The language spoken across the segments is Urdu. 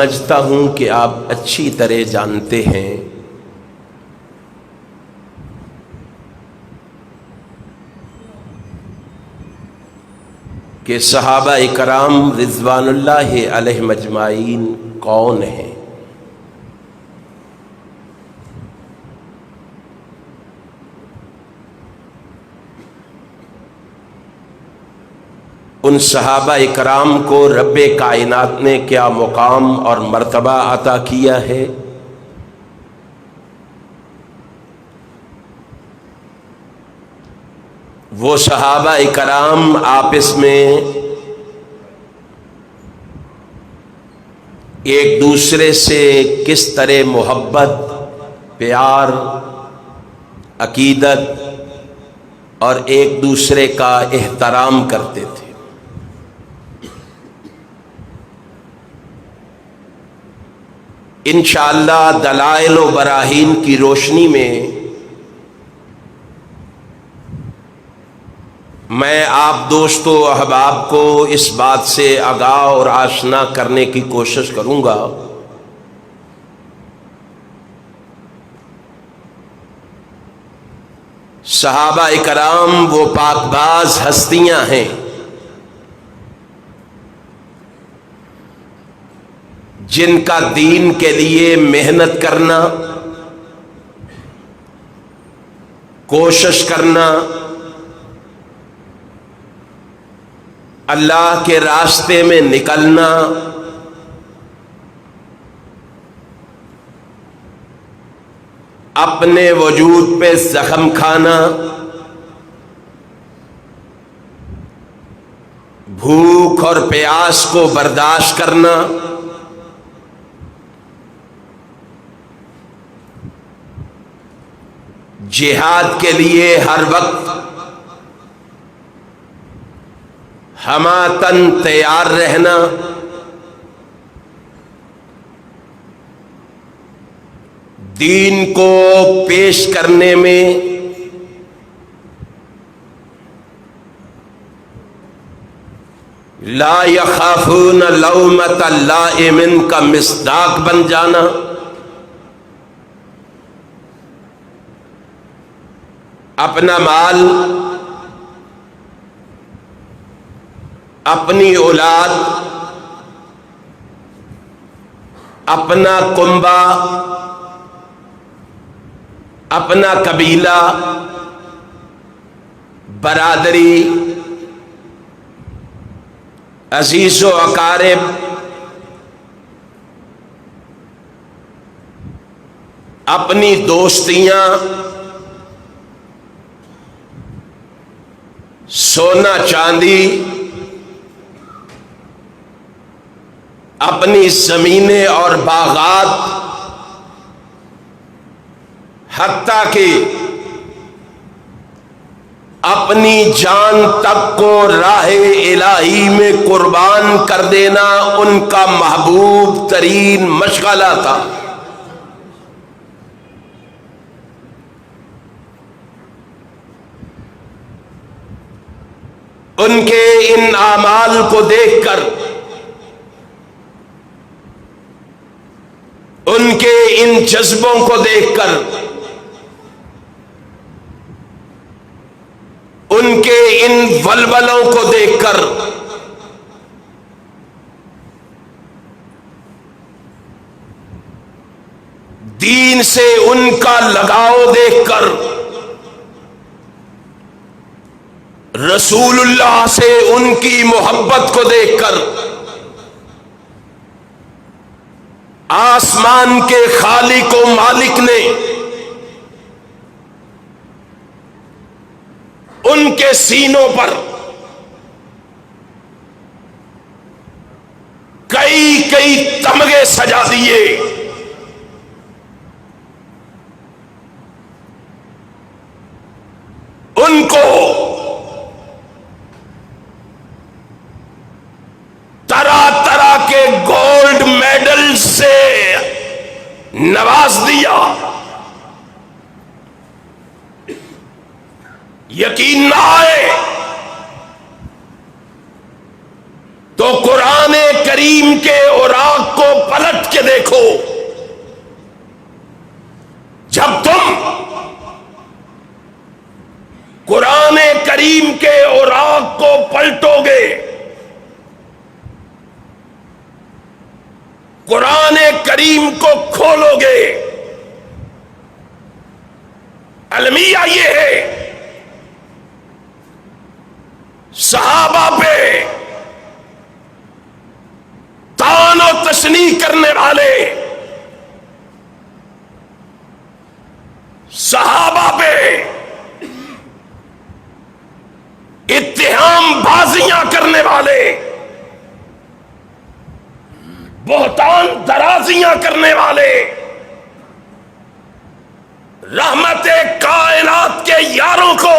سمجھتا ہوں کہ آپ اچھی طرح جانتے ہیں کہ صحابہ کرام رضوان اللہ علیہم اجمعین کون ہیں۔ ان صحابہ کرام کو رب کائنات نے کیا مقام اور مرتبہ عطا کیا ہے؟ وہ صحابہ کرام آپس میں ایک دوسرے سے کس طرح محبت، پیار، عقیدت اور ایک دوسرے کا احترام کرتے تھے۔ انشاءاللہ دلائل و براہین کی روشنی میں میں آپ دوستوں و احباب کو اس بات سے آگاہ اور آشنا کرنے کی کوشش کروں گا صحابہ کرام وہ پاک باز ہستیاں ہیں جن کا دین کے لیے محنت کرنا، کوشش کرنا، اللہ کے راستے میں نکلنا اپنے وجود پہ زخم کھانا، بھوک اور پیاس کو برداشت کرنا، جہاد کے لیے ہر وقت ہماتن تیار رہنا، دین کو پیش کرنے میں لا یخافون لومۃ لائم کا مصداق بن جانا، اپنا مال، اپنی اولاد، اپنا کنبہ، اپنا قبیلہ، برادری، عزیز و اقارب، اپنی دوستیاں، سونا چاندی، اپنی زمینیں اور باغات، حتیٰ کہ اپنی جان تک کو راہ الہی میں قربان کر دینا ان کا محبوب ترین مشغلہ تھا۔ ان کے ان اعمال کو دیکھ کر، ان کے ان جذبوں کو دیکھ کر، ان کے ان ولولوں کو دیکھ کر دین سے ان کا لگاؤ دیکھ کر، رسول اللہ سے ان کی محبت کو دیکھ کر، آسمان کے خالق و مالک نے ان کے سینوں پر کئی کئی تمغے سجا دیے۔ ان کو طرح طرح کے گولڈ میڈل سے نواز دیا۔ یقین نہ آئے تو قرآن کریم کے اوراق کو پلٹ کے دیکھو. جب تم قرآن کریم کے اوراق کو پلٹو گے، قرآن کریم کو کھولو گے، المیہ یہ ہے صحابہ پہ طعن و تشنیع کرنے والے، صحابہ پہ اتہام بازیاں کرنے والے، بہتان درازیاں کرنے والے، رحمت کائنات کے یاروں کو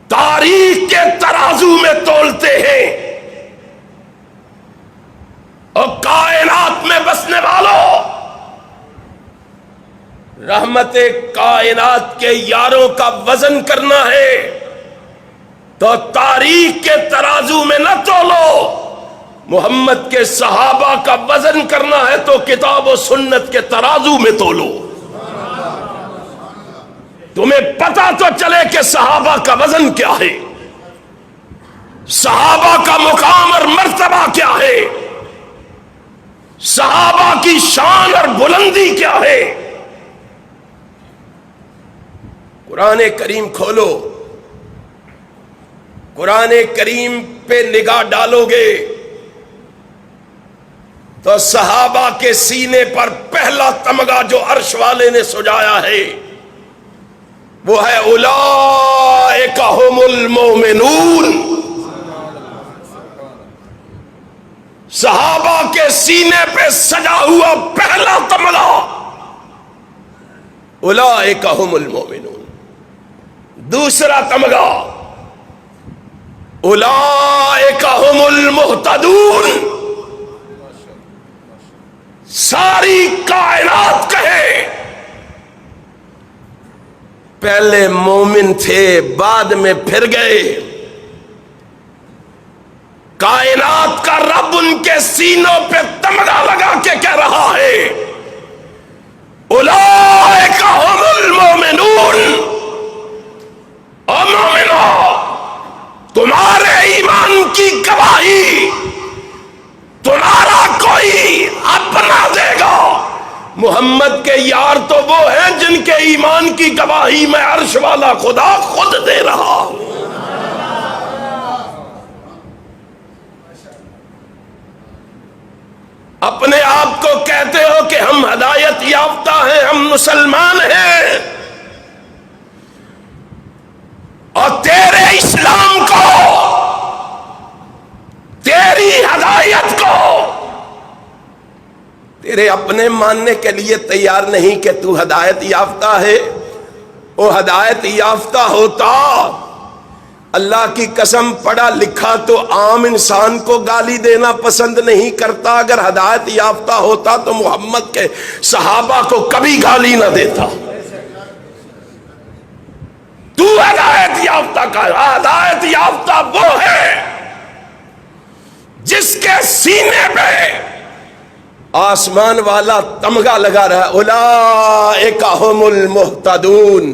تاریخ کے ترازو میں تولتے ہیں، اور کائنات میں بسنے والوں، رحمت کائنات کے یاروں کا وزن کرنا ہے تو تاریخ کے ترازو میں نہ تولو. محمد کے صحابہ کا وزن کرنا ہے تو کتاب و سنت کے ترازو میں تولو. تمہیں پتا تو چلے کہ صحابہ کا وزن کیا ہے، صحابہ کا مقام اور مرتبہ کیا ہے، صحابہ کی شان اور بلندی کیا ہے. قرآن کریم کھولو، قرآن کریم پہ نگاہ ڈالو گے تو صحابہ کے سینے پر پہلا تمغہ جو عرش والے نے سجایا ہے وہ ہے اولئک ھم المؤمنون. صحابہ کے سینے پہ سجا ہوا پہلا تمغہ اولئک ھم المؤمنون. دوسرا تمغہ اولئک ھم المہتدون. ساری کائنات کہے پہلے مومن تھے بعد میں پھر گئے. کائنات کا رب ان کے سینوں پہ تمغہ لگا کے کہہ رہا ہے اولئک ھم المؤمنون. او مومنو، تمہارے ایمان کی گواہی تمہارا کوئی اپنا دے گا. محمد کے یار تو وہ ہیں جن کے ایمان کی گواہی میں عرش والا خدا خود دے رہا ہوں. اپنے آپ کو کہتے ہو کہ ہم ہدایت یافتہ ہیں، ہم مسلمان ہیں، اور تیرے اسلام کو، تیری ہدایت کو تیرے اپنے ماننے کے لیے تیار نہیں کہ تو ہدایت یافتہ ہے. وہ ہدایت یافتہ ہوتا، اللہ کی قسم پڑھا لکھا تو عام انسان کو گالی دینا پسند نہیں کرتا. اگر ہدایت یافتہ ہوتا تو محمد کے صحابہ کو کبھی گالی نہ دیتا. تو ہدایت یافتہ کا، ہدایت یافتہ وہ ہے جس کے سینے پہ آسمان والا تمغہ لگا رہا ہے اولئک ھم المہتدون.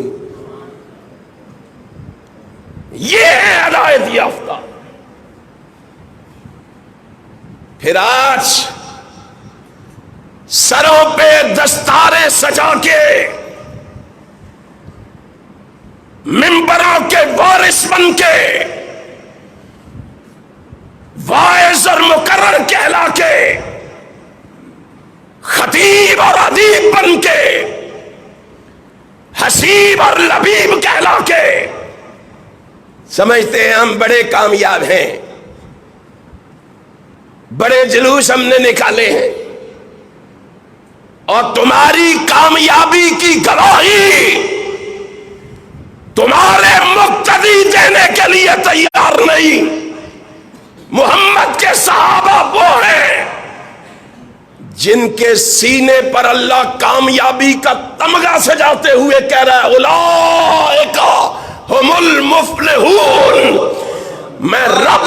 یہ ہے ہدایت یافتہ. پھر آج سروں پہ دستاریں سجا کے ممبروں کے وارث بن کے واعظ اور مقرر کہلا کے خطیب اور ادیب بن کے حسیب اور لبیب کہلا کے سمجھتے ہیں ہم بڑے کامیاب ہیں، بڑے جلوس ہم نے نکالے ہیں، اور تمہاری کامیابی کی گواہی تمہارے مقتدی دینے کے لیے تیار نہیں. محمد کے صحابہ وہ ہیں جن کے سینے پر اللہ کامیابی کا تمغہ سجاتے ہوئے کہہ رہا ہے اولئک ھم المفلحون. میں رب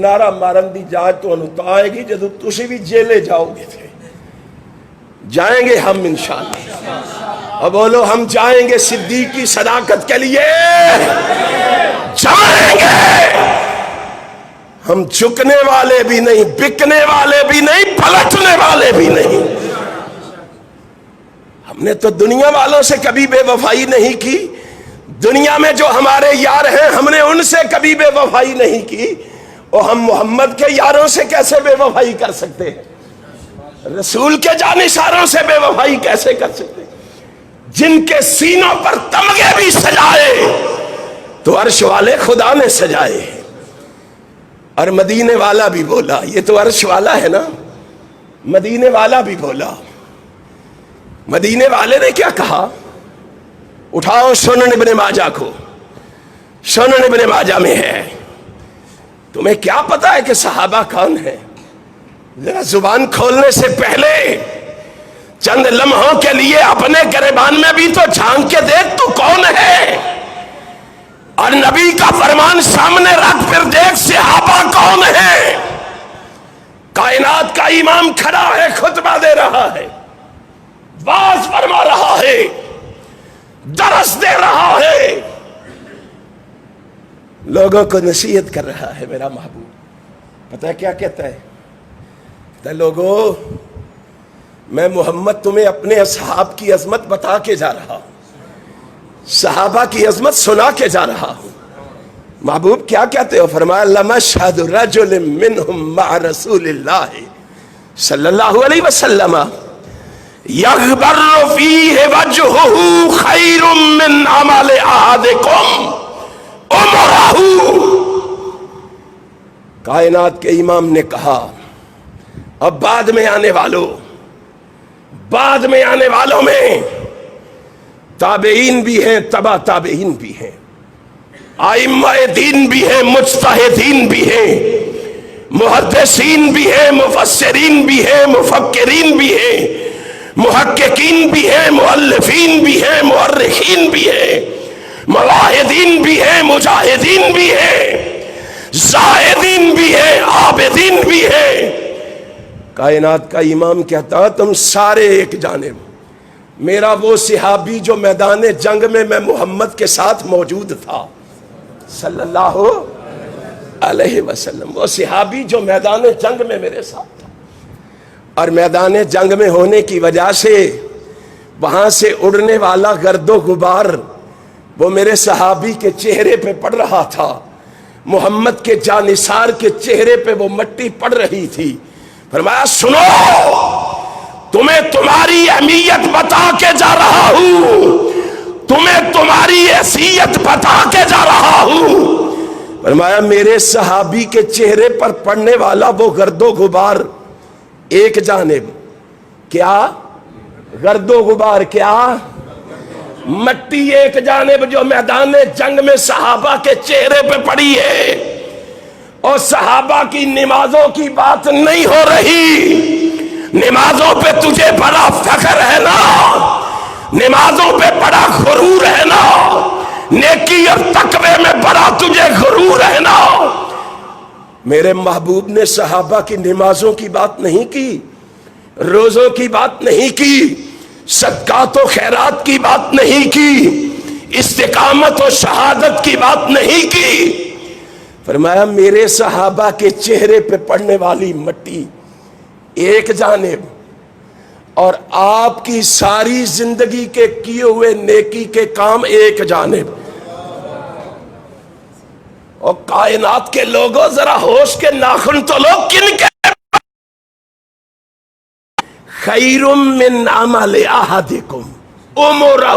نعرہ مارن دی جاج تو انہوں آئے گی جدو تسی بھی جیلے جاؤ گے تھے. جائیں گے ہم انشاءاللہ. اب بولو ہم جائیں گے صدیق کی صداقت کے لیے, جائیں گے. ہم جھکنے والے بھی نہیں, بکنے والے بھی نہیں, پلٹنے والے بھی نہیں. ہم نے تو دنیا والوں سے کبھی بے وفائی نہیں کی. دنیا میں جو ہمارے یار ہیں ہم نے ان سے کبھی بے وفائی نہیں کی, اور ہم محمد کے یاروں سے کیسے بے وفائی کر سکتے ہیں؟ رسول کے جانشاروں سے بے وفائی کیسے کر سکتے ہیں؟ جن کے سینوں پر تمغے بھی سجائے تو عرش والے خدا نے سجائے. اور مدینے والا بھی بولا, یہ تو عرش والا ہے نا, مدینے والا بھی بولا. مدینے والے نے کیا کہا؟ اٹھاؤ سنن ابن ماجہ کو, سنن ابن ماجہ میں ہے. تمہیں کیا پتا ہے کہ صحابہ کون ہیں؟ ذرا زبان کھولنے سے پہلے چند لمحوں کے لیے اپنے گریبان میں بھی تو جھانک کے دیکھ تو کون ہے, اور نبی کا فرمان سامنے رکھ پھر دیکھ صحابہ کون ہے. کائنات کا امام کھڑا ہے, خطبہ دے رہا ہے, واز فرما رہا ہے, درس دے رہا ہے, لوگوں کو نصیحت کر رہا ہے. میرا محبوب پتہ ہے کیا کہتا ہے؟ کہتا ہے لوگوں میں محمد تمہیں اپنے اصحاب کی عظمت بتا کے جا رہا ہوں, صحابہ کی عظمت سنا کے جا رہا ہوں. محبوب کیا کہتے ہو؟ فرمایا لمشہد رجل منہم مع رسول اللہ صلی اللہ علیہ وسلم یغبر فیہ وجہہ خیر من عمل احدکم عمرہ. کائنات کے امام نے کہا اب بعد میں آنے والوں میں تابعین بھی ہیں, تبع تابعین بھی ہیں, ائمہ دین بھی ہیں, مجتہدین بھی ہیں, محدثین بھی ہیں, مفسرین بھی ہیں, مفکرین بھی ہیں, محققین بھی ہیں, مؤلفین بھی ہیں, مؤرخین بھی ہیں, مواحدین بھی ہیں, مجاہدین بھی ہیں, زاہدین بھی ہیں, عابدین بھی ہیں. کائنات کا امام کہتا تم سارے ایک جانب. میرا وہ صحابی جو میدان جنگ میں محمد کے ساتھ موجود تھا صلی اللہ علیہ وسلم, وہ صحابی جو میدان جنگ میں میرے ساتھ تھا, اور میدان جنگ میں ہونے کی وجہ سے وہاں سے اڑنے والا گرد و غبار وہ میرے صحابی کے چہرے پہ پڑ رہا تھا, محمد کے جانثار کے چہرے پہ وہ مٹی پڑ رہی تھی. فرمایا سنو تمہیں تمہاری اہمیت بتا کے جا رہا ہوں, تمہیں تمہاری حیثیت بتا کے جا رہا ہوں. فرمایا میرے صحابی کے چہرے پر پڑنے والا وہ گرد و غبار ایک جانب, کیا گرد و غبار, کیا مٹی ایک جانب جو میدان جنگ میں صحابہ کے چہرے پہ پڑی ہے, اور صحابہ کی نمازوں کی بات نہیں ہو رہی. نمازوں پہ تجھے بڑا فخر ہے نا, نمازوں پہ بڑا غرور ہے نا, نیکی اور تقوی میں بڑا تجھے غرور ہے نا. میرے محبوب نے صحابہ کی نمازوں کی بات نہیں کی, روزوں کی بات نہیں کی, صدقات و خیرات کی بات نہیں کی, استقامت و شہادت کی بات نہیں کی. فرمایا میرے صحابہ کے چہرے پہ پڑنے والی مٹی ایک جانب, اور آپ کی ساری زندگی کے کیے ہوئے نیکی کے کام ایک جانب. اور کائنات کے لوگوں ذرا ہوش کے ناخن تو لو, کن کے خیر من عمل احدکم عمرہ,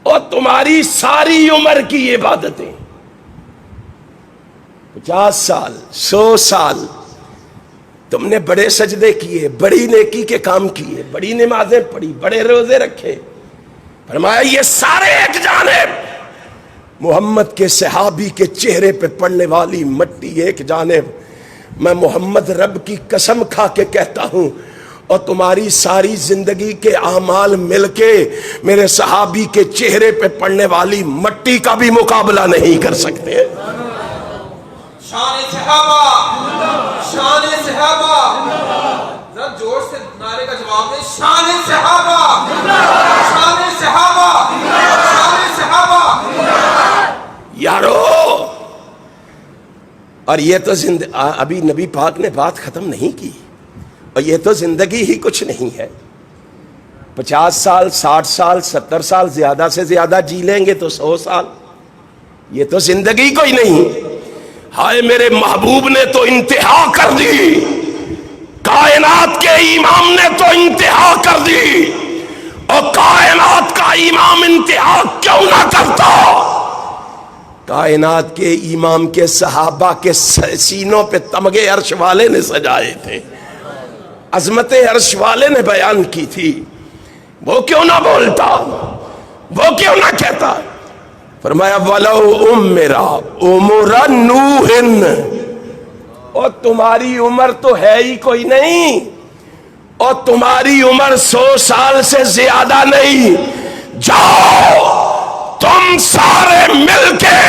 اور تمہاری ساری عمر کی عبادتیں 50 سال 100 سال تم نے بڑے سجدے کیے, بڑی نیکی کے کام کیے, بڑی نمازیں پڑھی, بڑے روزے رکھے. فرمایا یہ سارے ایک جانب, محمد کے صحابی کے چہرے پہ پڑنے والی مٹی ایک جانب. میں محمد رب کی قسم کھا کے کہتا ہوں, اور تمہاری ساری زندگی کے اعمال مل کے میرے صحابی کے چہرے پہ پڑنے والی مٹی کا بھی مقابلہ نہیں کر سکتے. شان صحابہ، شان صحابہ، ذرا زور سے نعرے کا جواب دیں، شان صحابہ، شان صحابہ، شان صحابہ۔ یارو، اور یہ تو ابھی نبی پاک نے بات ختم نہیں کی، اور یہ تو زندگی ہی کچھ نہیں ہے۔ 50 سال، 60 سال، 70 سال، زیادہ سے زیادہ جی لیں گے تو 100 سال، یہ تو زندگی کوئی نہیں۔ ہائے میرے محبوب نے تو انتہا کر دی، کائنات کے امام نے تو انتہا کر دی، اور کائنات کا امام انتہا کیوں نہ کرتا؟ کائنات کے امام کے صحابہ کے سینوں پہ تمغے عرش والے نے سجائے تھے، عظمت عرش والے نے بیان کی تھی، وہ کیوں نہ بولتا، وہ کیوں نہ کہتا؟ فرمایا وَلَوْ أُمِّرَ عُمُرَ نُوحٍ، اور تمہاری عمر تو ہے ہی کوئی نہیں، اور تمہاری عمر 100 سال سے زیادہ نہیں، جاؤ تم سارے مل کے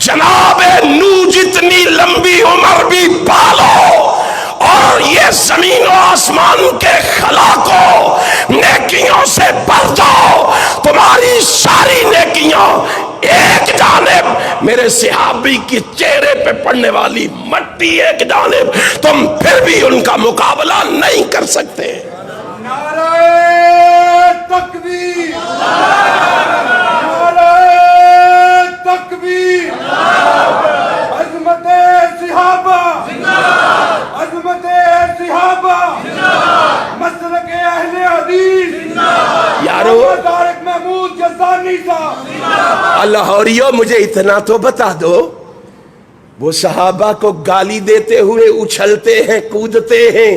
جناب نوح جتنی لمبی عمر بھی پالو، اور یہ زمین و آسمان کے خلا کو نیکیوں سے بھر دو، تمہاری ساری نیکیاں ایک جانب، میرے صحابی کی چہرے پہ پڑنے والی مٹی ایک جانب، تم پھر بھی ان کا مقابلہ نہیں کر سکتے۔ نعرہ تکبیر، نعرہ تکبیر، عظمت صحابہ، عظمت صحابہ، مسلک اہل حدیث، یارو طارق محمود جزانی صاحب۔ لاہوریو مجھے اتنا تو بتا دو، وہ صحابہ کو گالی دیتے ہوئے اچھلتے ہیں، کودتے ہیں،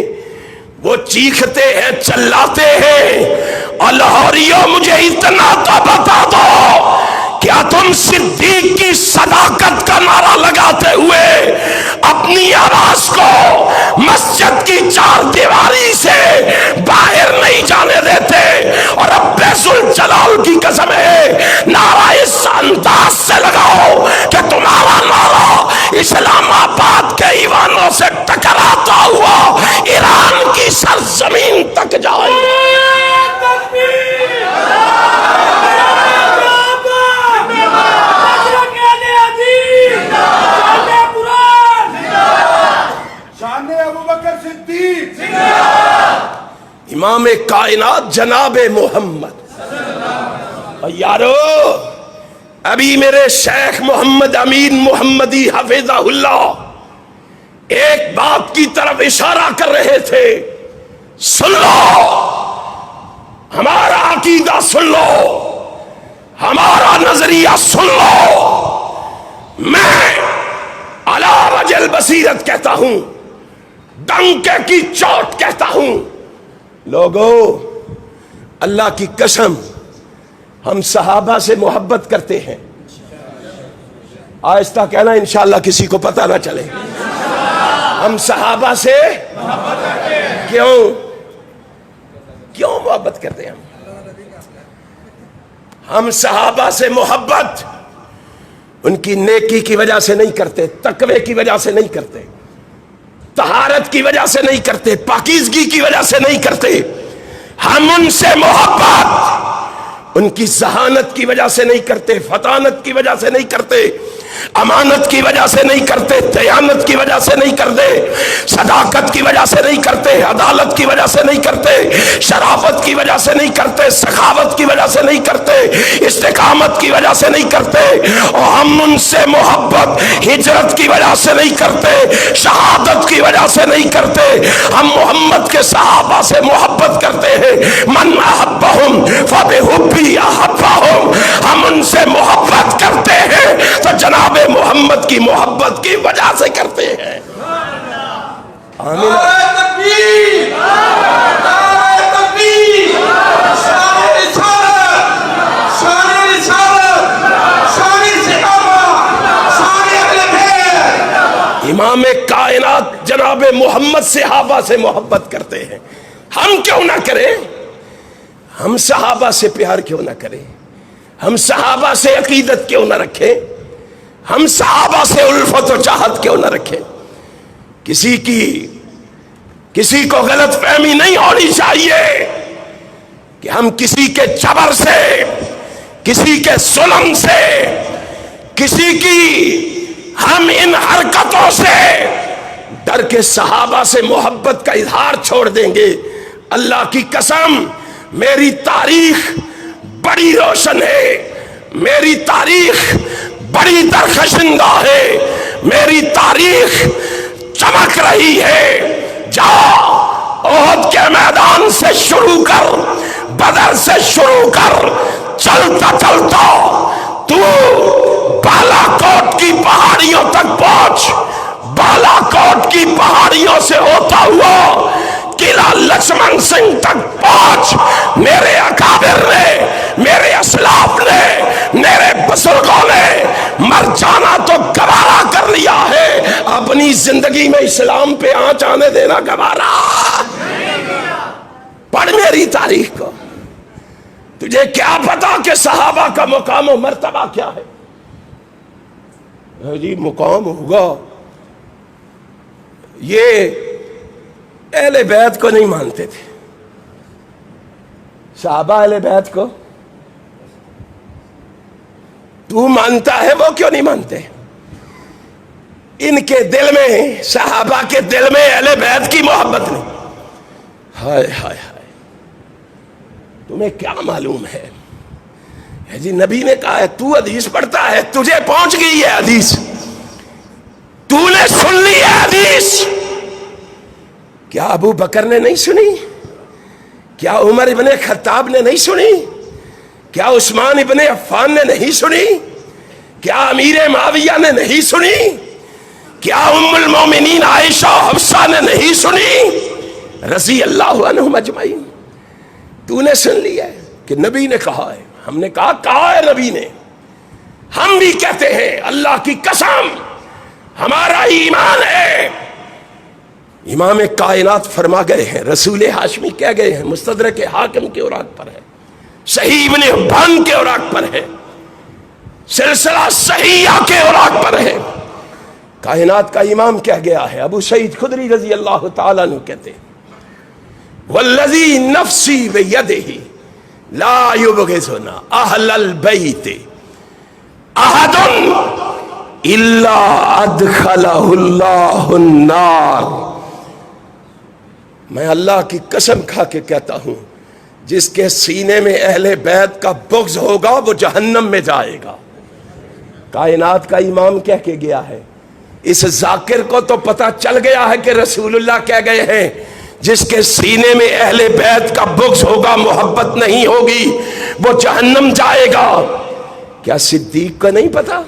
وہ چیختے ہیں، چلاتے ہیں، اور لاہوریو مجھے اتنا تو بتا دو، کیا تم صدیق کی صداقت کا نعرہ لگاتے ہوئے اپنی آواز کو مسجد کی 4 دیواری سے باہر نہیں جانے دیتے؟ اور رب ذوالجلال کی قسم ہے، نعرہ اس انداز سے لگاؤ کہ تمہارا نعرہ اسلام آباد کے ایوانوں سے ٹکراتا ہوا ایران کی سرزمین تک جائے۔ شان ابوبکر صدیق، امام کائنات جناب محمد۔ اور یارو، ابھی میرے شیخ محمد امین محمدی حفظہ اللہ ایک بات کی طرف اشارہ کر رہے تھے، سن لو، ہمارا عقیدہ سن لو، ہمارا نظریہ سن لو۔ میں علی وجہ البصیرت کہتا ہوں، ڈنکے کی چوٹ کہتا ہوں، لوگو اللہ کی قسم ہم صحابہ سے محبت کرتے ہیں۔ آہستہ کہنا انشاءاللہ کسی کو پتہ نہ چلے، ہم صحابہ سے کیوں محبت کرتے ہیں؟ ہم صحابہ سے محبت ان کی نیکی کی وجہ سے نہیں کرتے، تقوی کی وجہ سے نہیں کرتے، طہارت کی وجہ سے نہیں کرتے، پاکیزگی کی وجہ سے نہیں کرتے، ہم ان سے محبت ان کی ذہانت کی وجہ سے نہیں کرتے، فطانت کی وجہ سے نہیں کرتے، امانت کی وجہ سے نہیں کرتے، دیانت کی وجہ سے نہیں کرتے، صداقت کی وجہ سے نہیں کرتے، عدالت کی وجہ سے نہیں کرتے، شرافت کی وجہ سے نہیں کرتے، سخاوت کی وجہ سے نہیں کرتے، استقامت کی وجہ سے نہیں کرتے، اور ہم ان سے محبت ہجرت کی وجہ سے نہیں کرتے، شہادت کی وجہ سے نہیں کرتے، ہم محمد کے صحابہ سے محبت کرتے ہیں۔ من احبہم فبحبی احبہم، ہم ان سے محبت کرتے ہیں تو جناب محمد کی محبت کی وجہ سے کرتے ہیں۔ آمین۔ نعرہ تکبیر، نعرہ تکبیر، شان رسالت، شان رسالت، شان صحابہ، شان اہل بیت۔ امام کائنات جناب محمد صحابہ سے محبت کرتے ہیں، ہم کیوں نہ کریں؟ ہم صحابہ سے پیار کیوں نہ کریں؟ ہم صحابہ سے عقیدت کیوں نہ رکھیں؟ ہم صحابہ سے الفت و چاہت کیوں نہ رکھیں؟ کسی کو غلط فہمی نہیں ہونی چاہیے کہ ہم کسی کے جبر سے، کسی کے ظلم سے، کسی کی ہم ان حرکتوں سے ڈر کے صحابہ سے محبت کا اظہار چھوڑ دیں گے۔ اللہ کی قسم، میری تاریخ بڑی روشن ہے، میری تاریخ بڑی درخشندہ ہے، میری تاریخ چمک رہی ہے۔ جا احد کے میدان سے شروع کر، بدر سے شروع کر، چلتا چلتا تو بالا کوٹ کی پہاڑیوں تک پہنچ، بالا کوٹ کی پہاڑیوں سے ہوتا ہوا قلعہ لکشمن سنگھ تک پہنچ۔ میرے اکابر نے، میرے اسلاف نے، میرے بزرگوں نے مر جانا تو گوارا کر لیا ہے، اپنی زندگی میں اسلام پہ آنچ آنے دینا گوارا۔ پڑھ میری تاریخ کو، تجھے کیا پتا کہ صحابہ کا مقام و مرتبہ کیا ہے؟ جی مقام ہوگا، یہ اہل بیت کو نہیں مانتے تھے، صحابہ اہل بیت کو تو مانتا ہے، وہ کیوں نہیں مانتے؟ ان کے دل میں، صحابہ کے دل میں اہل بیت کی محبت نہیں۔ ہائے ہائے ہائے، تمہیں کیا معلوم ہے؟ جی نبی نے کہا ہے، تو حدیث پڑھتا ہے، تجھے پہنچ گئی ہے حدیث، تو نے سن لی ہے حدیث۔ کیا ابو بکر نے نہیں سنی؟ کیا عمر ابن خطاب نے نہیں سنی؟ کیا عثمان ابن عفان نے نہیں سنی؟ کیا امیر معاویہ نے نہیں سنی؟ کیا ام المومنین عائشہ حفصہ نے نہیں سنی؟ رضی اللہ عنہم اجمعین۔ تو نے سن لیا ہے کہ نبی نے کہا ہے، ہم نے کہا ہے نبی نے، ہم بھی کہتے ہیں، اللہ کی قسم ہمارا ایمان ہے۔ امام کائنات فرما گئے ہیں، رسول ہاشمی کہہ گئے ہیں، مستدرک حاکم کے اوراق پر ہے، صحیح ابن حبان کے اوراق پر ہے، سلسلہ صحیحہ کے اوراق پر ہے۔ کائنات کا امام کہہ گیا ہے، ابو سعید خدری رضی اللہ تعالیٰ عنہ کہتے ہیں، والذی نفسی بیدہ لا یبغضنا اہل البیت احد الا ادخلہ اللہ النار۔ میں اللہ کی قسم کھا کے کہتا ہوں، جس کے سینے میں اہل بیت کا بغض ہوگا وہ جہنم میں جائے گا۔ کائنات کا امام کہہ کے گیا ہے، اس ذاکر کو تو پتا چل گیا ہے کہ رسول اللہ کہہ گئے ہیں، جس کے سینے میں اہل بیت کا بغض ہوگا، محبت نہیں ہوگی، وہ جہنم جائے گا۔ کیا صدیق کو نہیں پتا؟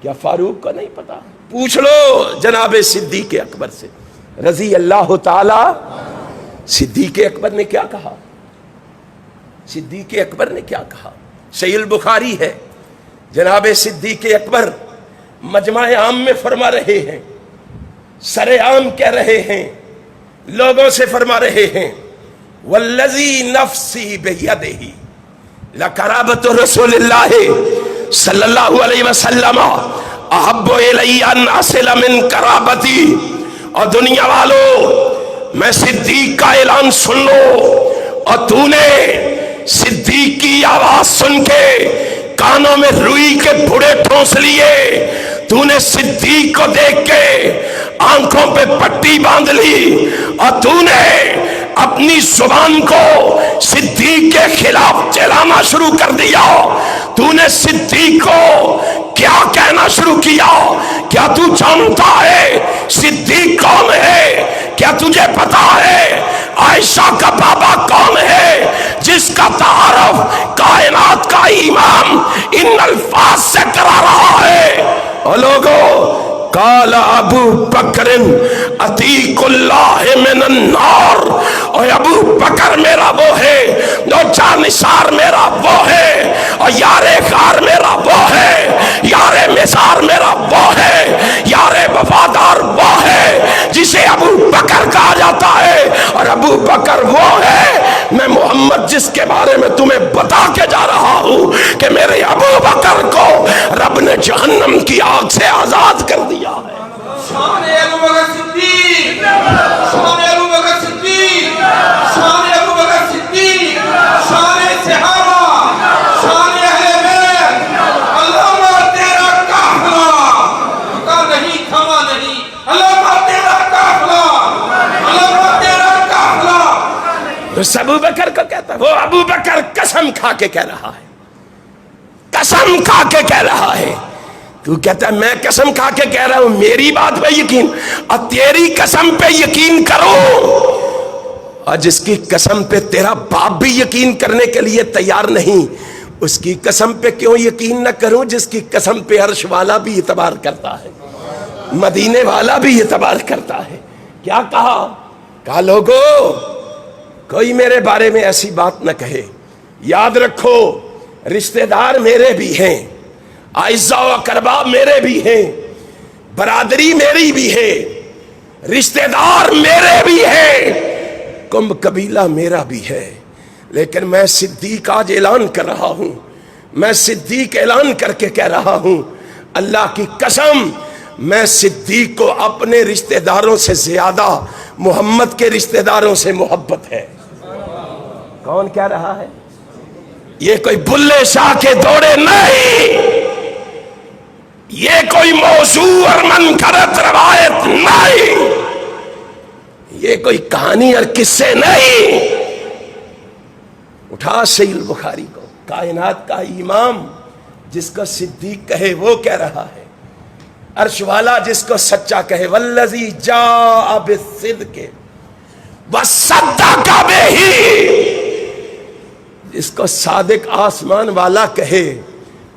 کیا فاروق کو نہیں پتا؟ پوچھ لو جناب صدیق اکبر سے رضی اللہ تعالی۔ صدیق اکبر نے کیا کہا؟ صدیق اکبر نے کیا کہا؟ صحیح البخاری ہے، جناب صدیق اکبر مجمع عام میں فرما رہے ہیں، سر عام کہہ رہے ہیں، لوگوں سے فرما رہے ہیں، والذی نفسی بیدہ لقرابۃ رسول اللہ صلی اللہ علیہ وسلم احب الی ان اصل من قرابتی۔ اور دنیا والو، میں صدیق کا اعلان سن لو، اور تو نے صدیق کی آواز سن کے کانوں میں روئی کے پھوڑے ٹھونس لیے، تو نے صدیق کو دیکھ کے آنکھوں پہ پٹی باندھ لی، اور تو نے اپنی زبان کو صدیق کے خلاف چلانا شروع کر دیا۔ تو نے صدیق کو کیا کہنا شروع کیا؟ کیا تو جانتا ہے صدیق کون ہے؟ کیا تجھے پتا ہے عائشہ کا بابا کون ہے، جس کا تعارف کائنات کا امام ان الفاظ سے کرا رہا ہے؟ اور لوگوں، قال ابو بکر عتیق اللہ من النار، اور ابو بکر میرا وہ ہے، اور جانثار میرا وہ ہے، اور یار غار میرا وہ ہے، یار مزار میرا وہ ہے، یار وفادار وہ ہے جسے ابو بکر کہا جاتا ہے۔ اور ابو بکر وہ ہے، میں محمد جس کے بارے میں تمہیں بتا کے جا رہا ہوں کہ میرے ابو بکر کو رب نے جہنم کی آگ سے آزاد کر دیا ہے۔ شان ابو بکر صدیق، شان ابو بکر صدیق، شان ابو بکر صدیق، شان صحابہ، شان اہل بیت۔ علامہ تیرا قافلہ رکا نہیں، تھما نہیں، علامہ تیرا قافلہ، علامہ تیرا قافلہ۔ اس ابو بکر کو کہتا ہے، وہ ابو بکر قسم کھا کے کہہ رہا ہے، قسم کھا کے کہہ رہا ہے۔ تو کہتا ہے میں قسم کھا کے کہہ رہا ہوں، میری بات پہ یقین، اور تیری قسم پہ یقین کرو، اور جس کی قسم پہ تیرا باپ بھی یقین کرنے کے لیے تیار نہیں، اس کی قسم پہ کیوں یقین نہ کروں جس کی قسم پہ عرش والا بھی اعتبار کرتا ہے، مدینے والا بھی اعتبار کرتا ہے۔ کیا کہا لوگو کوئی میرے بارے میں ایسی بات نہ کہے، یاد رکھو رشتہ دار میرے بھی ہیں، اعزاء و اقربا میرے بھی ہیں، برادری میری بھی ہے، رشتہ دار میرے بھی ہیں، کمب قبیلہ میرا بھی ہے، لیکن میں صدیق آج اعلان کر رہا ہوں، میں صدیق اعلان کر کے کہہ رہا ہوں، اللہ کی قسم میں صدیق کو اپنے رشتہ داروں سے زیادہ محمد کے رشتہ داروں سے محبت ہے۔ کون کہہ رہا ہے؟ یہ کوئی بلے شاہ کے دوڑے نہیں، یہ کوئی موضوع اور منکرت روایت نہیں، یہ کوئی کہانی اور قصے نہیں۔ اٹھا صحیح البخاری کو، کائنات کا امام جس کو صدیق کہے وہ کہہ رہا ہے، عرش والا جس کو سچا کہے، والذی جاء بالصدق وصدق بہ، جس کو صادق آسمان والا کہے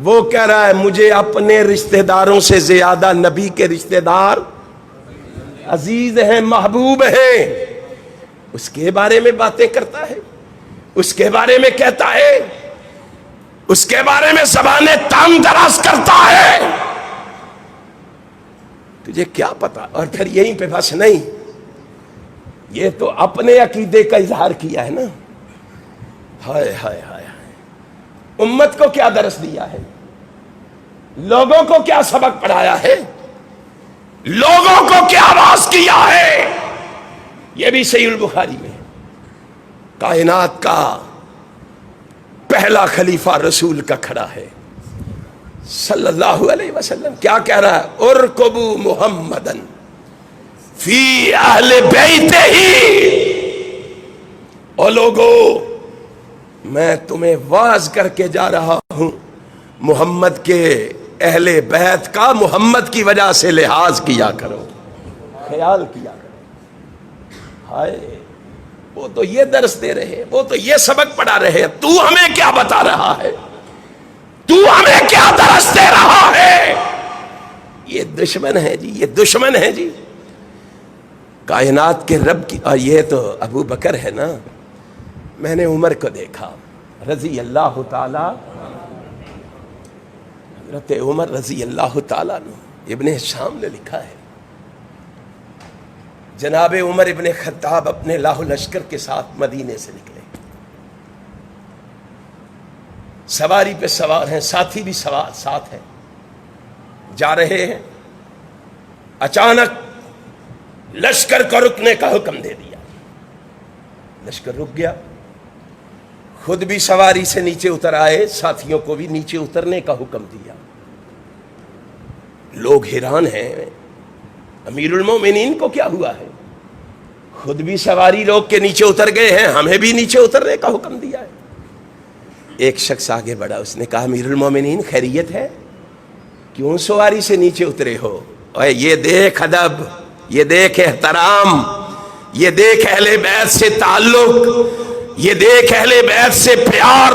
وہ کہہ رہا ہے مجھے اپنے رشتہ داروں سے زیادہ نبی کے رشتہ دار عزیز ہیں، محبوب ہیں۔ اس کے بارے میں باتیں کرتا ہے، اس کے بارے میں کہتا ہے، اس کے بارے میں زبانیں تان دراز کرتا ہے، تجھے کیا پتا؟ اور پھر یہیں پہ بس نہیں، یہ تو اپنے عقیدے کا اظہار کیا ہے نا۔ ہائے ہائے ہائے، امت کو کیا درس دیا ہے، لوگوں کو کیا سبق پڑھایا ہے، لوگوں کو کیا آواز کیا ہے۔ یہ بھی صحیح البخاری میں، کائنات کا پہلا خلیفہ رسول کا کھڑا ہے صلی اللہ علیہ وسلم، کیا کہہ رہا ہے؟ ارکبوا محمدن فی اہل بیتہ، او لوگو میں تمہیں واعظ کر کے جا رہا ہوں، محمد کے اہل بیت کا محمد کی وجہ سے لحاظ کیا کرو، خیال کیا کرو۔ ہائے، وہ تو یہ درس دے رہے، وہ تو یہ سبق پڑھا رہے، تو ہمیں کیا بتا رہا ہے، تو ہمیں کیا درس دے رہا ہے؟ یہ دشمن ہے جی، یہ دشمن ہے جی کائنات کے رب کی۔ اور یہ تو ابو بکر ہے نا، میں نے عمر کو دیکھا رضی اللہ تعالی، حضرت عمر رضی اللہ تعالیٰ عنہ، ابن شام نے لکھا ہے، جناب عمر ابن خطاب اپنے لاہ لشکر کے ساتھ مدینے سے نکلے، سواری پہ سوار ہیں، ساتھی بھی سوار ساتھ ہیں، جا رہے ہیں، اچانک لشکر کو رکنے کا حکم دے دیا، لشکر رک گیا، خود بھی سواری سے نیچے اتر آئے، ساتھیوں کو بھی نیچے اترنے کا حکم دیا۔ لوگ حیران ہیں، امیر المومنین کو کیا ہوا ہے؟ خود بھی سواری روک کے نیچے اتر گئے ہیں، ہمیں بھی نیچے اترنے کا حکم دیا ہے۔ ایک شخص آگے بڑھا، اس نے کہا امیر المومنین خیریت ہے؟ کیوں سواری سے نیچے اترے ہو؟ اوے یہ دیکھ ادب، یہ دیکھ احترام، یہ دیکھ اہل بیت سے تعلق، یہ دیکھ اہل بیت سے پیار،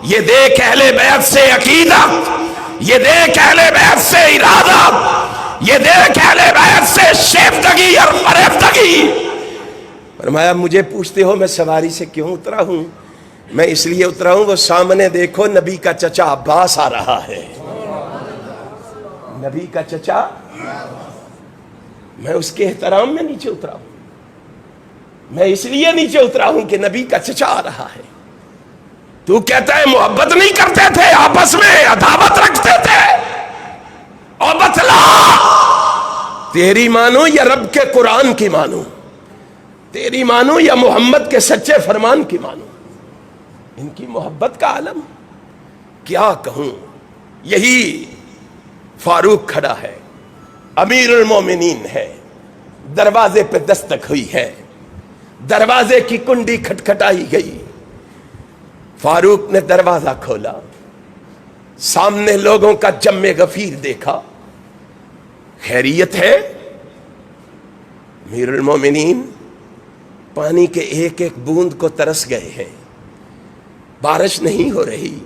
یہ دیکھ اہل بیت سے عقیدت، یہ دیکھ اہل بیت سے ارادہ، یہ دیکھ اہل بیت سے شیفتگی اور فریفتگی۔ فرمایا مجھے پوچھتے ہو میں سواری سے کیوں اترا ہوں؟ میں اس لیے اترا ہوں، وہ سامنے دیکھو نبی کا چچا عباس آ رہا ہے، نبی کا چچا، میں اس کے احترام میں نیچے اترا ہوں، میں اس لیے نیچے اترا ہوں کہ نبی کا چچا آ رہا ہے۔ تو کہتا ہے محبت نہیں کرتے تھے، آپس میں عداوت رکھتے تھے، تیری مانو یا رب کے قرآن کی مانو؟ تیری مانو یا محمد کے سچے فرمان کی مانو؟ ان کی محبت کا عالم کیا کہوں. یہی فاروق کھڑا ہے، امیر المومنین ہے، دروازے پہ دستک ہوئی ہے، دروازے کی کنڈی کھٹکھٹائی گئی، فاروق نے دروازہ کھولا، سامنے لوگوں کا جم غفیر دیکھا. خیریت ہے؟ امیر المومنین پانی کے ایک ایک بوند کو ترس گئے ہیں، بارش نہیں ہو رہی،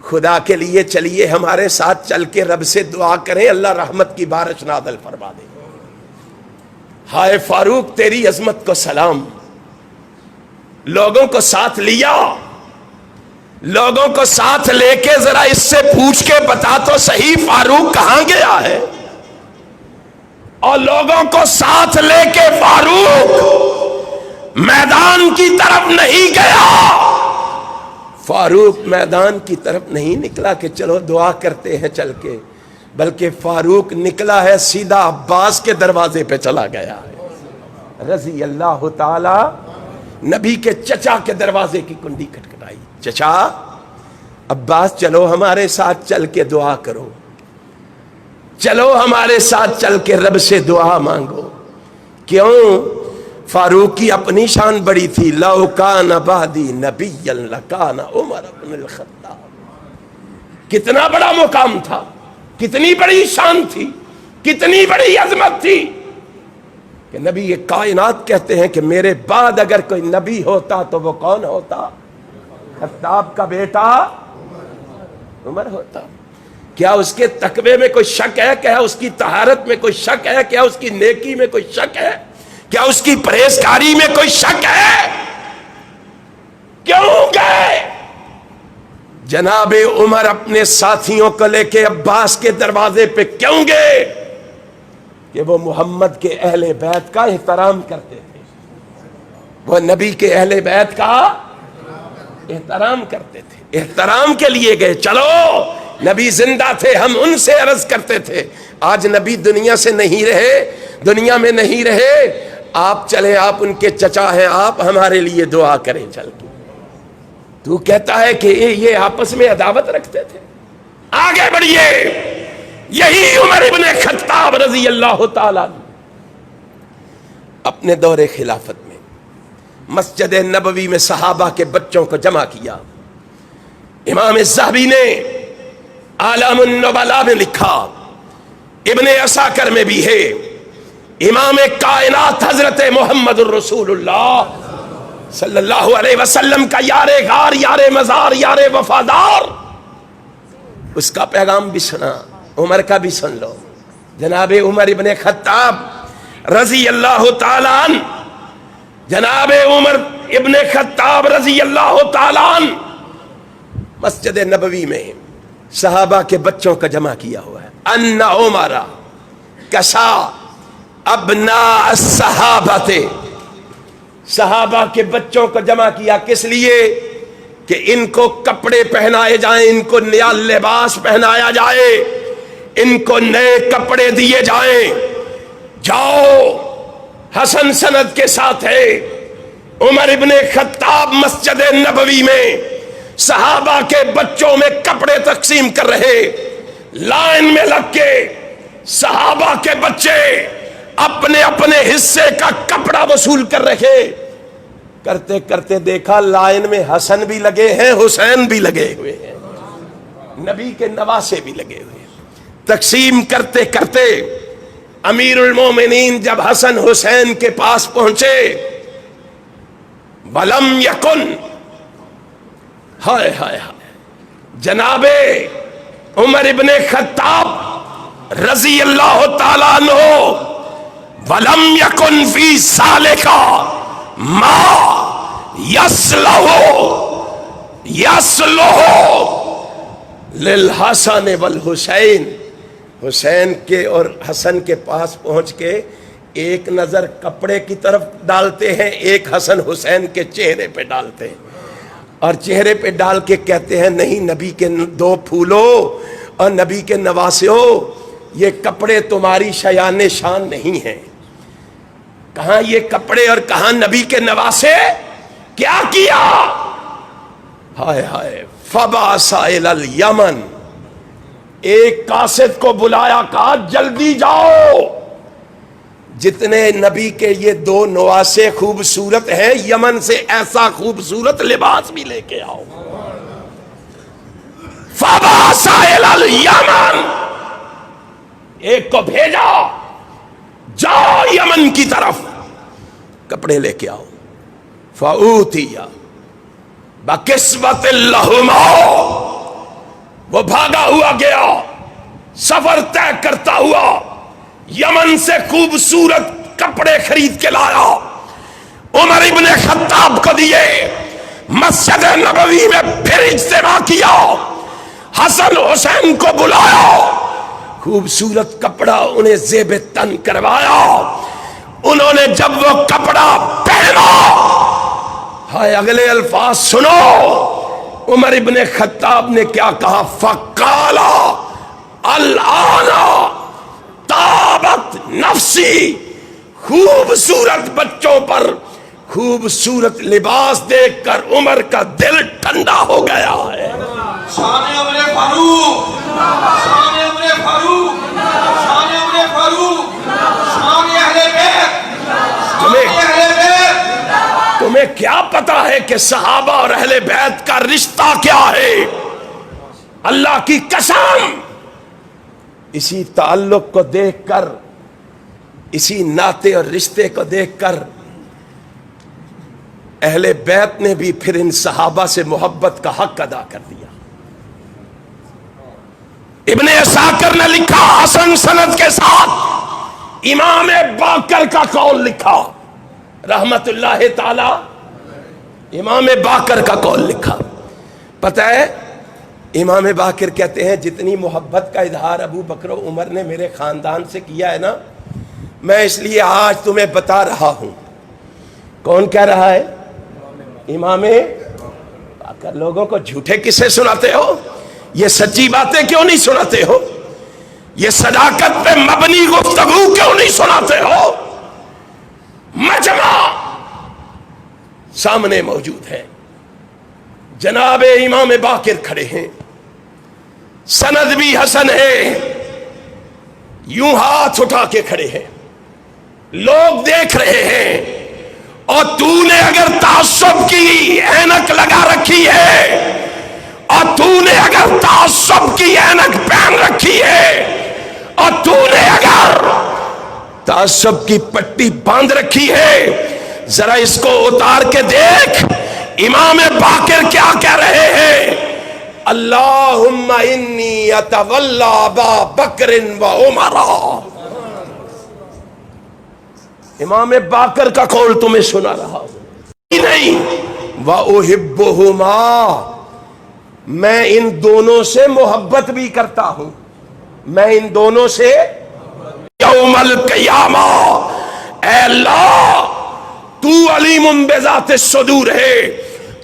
خدا کے لیے چلیے ہمارے ساتھ چل کے رب سے دعا کریں اللہ رحمت کی بارش نازل فرما دے. ہائے فاروق تیری عظمت کو سلام. لوگوں کو ساتھ لیا، لوگوں کو ساتھ لے کے ذرا اس سے پوچھ کے بتا تو صحیح فاروق کہاں گیا ہے. اور لوگوں کو ساتھ لے کے فاروق میدان کی طرف نہیں گیا. فاروق میدان کی طرف نہیں نکلا کہ چلو دعا کرتے ہیں چل کے، بلکہ فاروق نکلا ہے سیدھا عباس کے دروازے پہ چلا گیا ہے رضی اللہ تعالی. نبی کے چچا کے دروازے کی کنڈی کھٹکھٹائی. چچا عباس چلو ہمارے ساتھ چل کے دعا کرو، چلو ہمارے ساتھ چل کے رب سے دعا مانگو. کیوں؟ فاروق کی اپنی شان بڑی تھی. لو کان بعدی نبی لکان عمر بن الخطاب. کتنا بڑا مقام تھا، کتنی بڑی شان تھی، کتنی بڑی عظمت تھی کہ نبی یہ کائنات کہتے ہیں کہ میرے بعد اگر کوئی نبی ہوتا تو وہ کون ہوتا؟ خطاب کا بیٹا عمر ہوتا. کیا اس کے تقوی میں کوئی شک ہے؟ کیا اس کی طہارت میں کوئی شک ہے؟ کیا اس کی نیکی میں کوئی شک ہے؟ کیا اس کی پرہیزگاری میں کوئی شک ہے؟ کیوں گئے جناب عمر اپنے ساتھیوں کو لے کے عباس کے دروازے پہ؟ کیوں گئے؟ کہ وہ محمد کے اہل بیت کا احترام کرتے تھے، وہ نبی کے اہل بیت کا احترام کرتے تھے. احترام کے لیے گئے. چلو نبی زندہ تھے، ہم ان سے عرض کرتے تھے. آج نبی دنیا سے نہیں رہے، دنیا میں نہیں رہے، آپ چلیں، آپ ان کے چچا ہیں، آپ ہمارے لیے دعا کریں چل کے. تو کہتا ہے کہ یہ آپس میں عداوت رکھتے تھے. آگے بڑھیے. یہی عمر ابن خطاب رضی اللہ تعالیٰ اپنے دور خلافت میں مسجد نبوی میں صحابہ کے بچوں کو جمع کیا. امام الذہبی نے اعلام النبلاء میں لکھا، ابن عساکر میں بھی ہے، امام کائنات حضرت محمد الرسول اللہ صلی اللہ علیہ وسلم کا یار غار، یار مزار، یار وفادار، اس کا پیغام بھی سنا. عمر کا بھی سن لو. جناب عمر ابن خطاب رضی اللہ تعالیٰ عنہ، جناب عمر ابن خطاب رضی اللہ تعالیٰ عنہ مسجد نبوی میں صحابہ کے بچوں کا جمع کیا ہوا ہے. ان عمر کسا ابناء الصحابہ، صحابہ کے بچوں کو جمع کیا. کس لیے؟ کہ ان کو کپڑے پہنائے جائیں، ان کو نیا لباس پہنایا جائے، ان کو نئے کپڑے دیے جائیں. جاؤ، حسن سند کے ساتھ ہے، عمر ابن خطاب مسجد نبوی میں صحابہ کے بچوں میں کپڑے تقسیم کر رہے. لائن میں لگ کے صحابہ کے بچے اپنے اپنے حصے کا کپڑا وصول کر رہے. کرتے کرتے دیکھا لائن میں حسن بھی لگے ہیں، حسین بھی لگے ہوئے ہیں، نبی کے نواسے بھی لگے ہوئے ہیں. تقسیم کرتے کرتے امیر المومنین جب حسن حسین کے پاس پہنچے، ولم یکن، ہائے ہائے ہائے، جناب عمر ابن خطاب رضی اللہ تعالیٰ عنہ، ولم یکن فی ذالک ما یصلح للحسن والحسین. حسین کے اور حسن کے پاس پہنچ کے ایک نظر کپڑے کی طرف ڈالتے ہیں، ایک حسن حسین کے چہرے پہ ڈالتے ہیں، اور چہرے پہ ڈال کے کہتے ہیں نہیں، نبی کے دو پھولوں اور نبی کے نواسوں، یہ کپڑے تمہاری شایان شان نہیں ہیں. کہاں یہ کپڑے اور کہاں نبی کے نواسے؟ کیا کیا؟ ہائے ہائے. فبعث الی الیمن، ایک قاصد کو بلایا، کہا جلدی جاؤ، جتنے نبی کے یہ دو نواسے خوبصورت ہیں یمن سے ایسا خوبصورت لباس بھی لے کے آؤ. فبعث الی الیمن، ایک کو بھیجا، جاؤ یمن کی طرف کپڑے لے کے آؤ. فاوتی بکسوۃ لہما، وہ بھاگا ہوا گیا، سفر طے کرتا ہوا یمن سے خوبصورت کپڑے خرید کے لایا، عمر ابن خطاب کو دیے، مسجد نبوی میں پھر اجتماع کیا، حسن حسین کو بلایا، خوبصورت کپڑا انہیں زیب تن کروایا. انہوں نے جب وہ کپڑا پہنا، ہائے اگلے الفاظ سنو، عمر ابن خطاب نے کیا کہا؟ فقالا الآن طابت نفسی. خوبصورت بچوں پر خوبصورت لباس دیکھ کر عمر کا دل ٹھنڈا ہو گیا ہے. شان عمر فاروق، شان عمر فاروق، شان عمر فاروق، شان اہل بیت، شان اہل بیت. تمہیں کیا پتا ہے کہ صحابہ اور اہل بیت کا رشتہ کیا ہے؟ اللہ کی قسم، اسی تعلق کو دیکھ کر، اسی ناطے اور رشتے کو دیکھ کر اہل بیت نے بھی پھر ان صحابہ سے محبت کا حق ادا کر دیا. ابن عساکر نے لکھا حسن سند کے ساتھ، امام باقر کا قول لکھا رحمت اللہ تعالی، امام باقر کا قول لکھا. پتہ ہے امام باقر کہتے ہیں جتنی محبت کا اظہار ابو بکر و عمر نے میرے خاندان سے کیا ہے نا، میں اس لیے آج تمہیں بتا رہا ہوں. کون کہہ رہا ہے؟ امام باقر. لوگوں کو جھوٹے قصے سناتے ہو، یہ سچی باتیں کیوں نہیں سناتے ہو؟ یہ صداقت پہ مبنی گفتگو کیوں نہیں سناتے ہو؟ مجمع سامنے موجود ہے، جناب امام باقر کھڑے ہیں، سند بھی حسن ہے، یوں ہاتھ اٹھا کے کھڑے ہیں، لوگ دیکھ رہے ہیں. اور تو نے اگر تعصب کی اینک لگا رکھی ہے، اور تو نے اگر تعصب کی اینک پہن رکھی ہے، اور تو نے اگر تعصب کی پٹی باندھ رکھی ہے، ذرا اس کو اتار کے دیکھ. امام باقر کیا کہہ رہے ہیں؟ اللہم انی اتولا ابا بکر و عمر. امام باقر کا قول تمہیں سنا رہا ہوں. نہیں وَأُحِبُّهُمَا، میں ان دونوں سے محبت بھی کرتا ہوں، میں ان دونوں سے یوم القیامہ. اے اللہ تو علیم بذات الصدور ہے،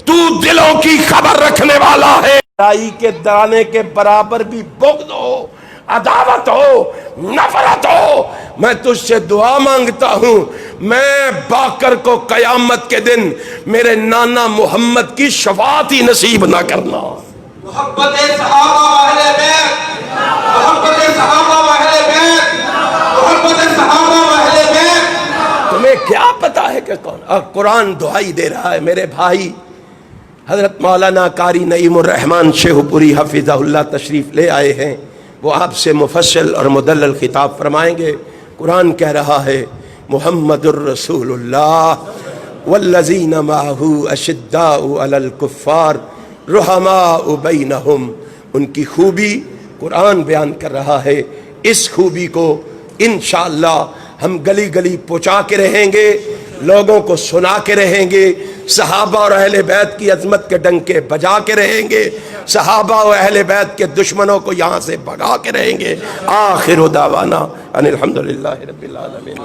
تو دلوں کی خبر رکھنے والا ہے. رائی کے دانے کے برابر بھی بغض ہو، عداوت ہو، نفرت ہو، میں تجھ سے دعا مانگتا ہوں، میں باقر کو قیامت کے دن میرے نانا محمد کی شفاعت ہی نصیب نہ کرنا. محبت صحابہ و اہل بیت، محبت صحابہ و اہل بیت، محبت صحابہ و اہل بیت. تمہیں کیا پتا ہے کہ کون؟ قرآن دعائی دے رہا ہے. میرے بھائی حضرت مولانا قاری نعیم الرحمن شیخ پوری حفظہ اللہ تشریف لے آئے ہیں، وہ آپ سے مفصل اور مدلل خطاب فرمائیں گے. قرآن کہہ رہا ہے محمد الرسول اللہ والذین معہ اشداء علی الکفار رحماء بینہم. ان کی خوبی قرآن بیان کر رہا ہے. اس خوبی کو انشاءاللہ ہم گلی گلی پہنچا کے رہیں گے، لوگوں کو سنا کے رہیں گے، صحابہ اور اہل بیت کی عظمت کے ڈنکے بجا کے رہیں گے، صحابہ و اہل بیت کے دشمنوں کو یہاں سے بھگا کے رہیں گے. آخر دعوانا ان الحمدللہ رب العالمین.